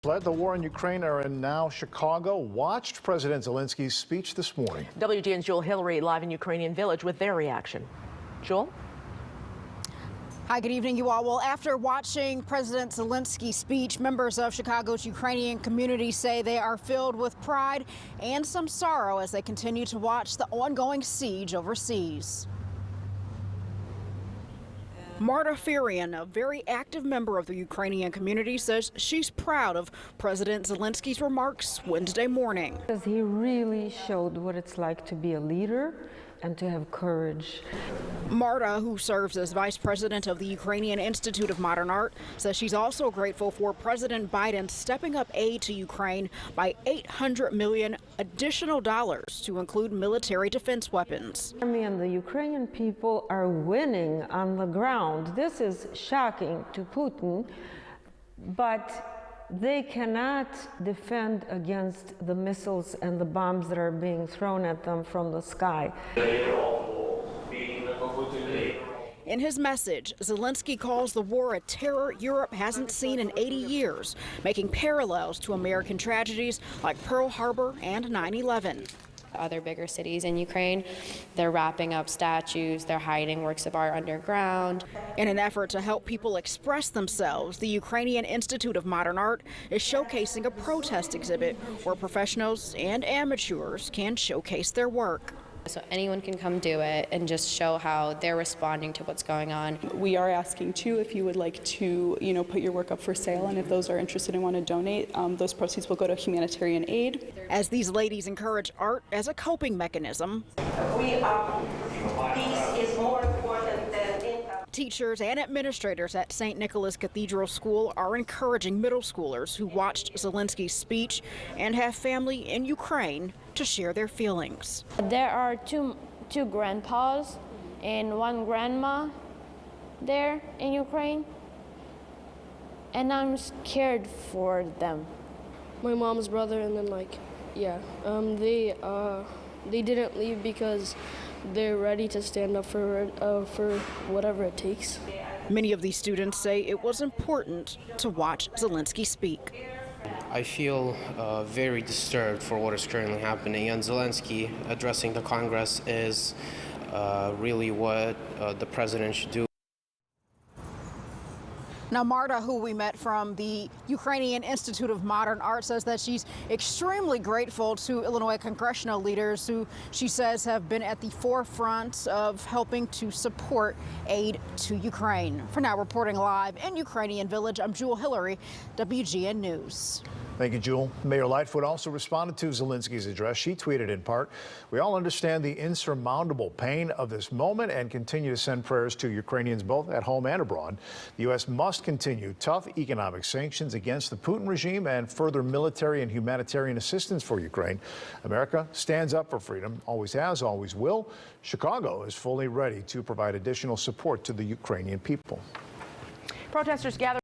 Led the war in Ukraine are in now Chicago. Watched President Zelensky's speech this morning. WGN's Jewel Hillary live in Ukrainian Village with their reaction. Jewel? Hi, good evening, you all. Well, after watching President Zelensky's speech, members of Chicago's Ukrainian community say they are filled with pride and some sorrow as they continue to watch the ongoing siege overseas. Marta Ferian, a very active member of the Ukrainian community, says she's proud of President Zelensky's remarks Wednesday morning. Because he really showed what it's like to be a leader and to have courage. Marta, who serves as vice president of the Ukrainian Institute of Modern Art, says she's also grateful for President Biden stepping up aid to Ukraine by $800 million additional dollars to include military defense weapons. The army and the Ukrainian people are winning on the ground. This is shocking to Putin, but they cannot defend against the missiles and the bombs that are being thrown at them from the sky. In his message, Zelensky calls the war a terror Europe hasn't seen in 80 years, making parallels to American tragedies like Pearl Harbor and 9/11. Other bigger cities in Ukraine, they're wrapping up statues, they're hiding works of art underground. In an effort to help people express themselves, the Ukrainian Institute of Modern Art is showcasing a protest exhibit where professionals and amateurs can showcase their work. So anyone can come do it and just show how they're responding to what's going on. We are asking too if you would like to, put your work up for sale, and if those are interested and want to donate, those proceeds will go to humanitarian aid. As these ladies encourage art as a coping mechanism, peace is more important than income. Teachers and administrators at St. Nicholas Cathedral School are encouraging middle schoolers who watched Zelensky's speech and have family in Ukraine to share their feelings. There are two grandpas and one grandma there in Ukraine, and I'm scared for them. My mom's brother, and then they didn't leave because they're ready to stand up for whatever it takes. Many of these students say it was important to watch Zelensky speak. I feel very disturbed for what is currently happening, and Zelensky addressing the Congress is really what the president should do. Now, Marta, who we met from the Ukrainian Institute of Modern Art, says that she's extremely grateful to Illinois congressional leaders who she says have been at the forefront of helping to support aid to Ukraine. For now, reporting live in Ukrainian Village, I'm Jewel Hillary, WGN News. Thank you, Jewel. Mayor Lightfoot also responded to Zelensky's address. She tweeted in part, "We all understand the insurmountable pain of this moment and continue to send prayers to Ukrainians both at home and abroad. The U.S. must continue tough economic sanctions against the Putin regime and further military and humanitarian assistance for Ukraine. America stands up for freedom, always has, always will. Chicago is fully ready to provide additional support to the Ukrainian people." Protesters gathered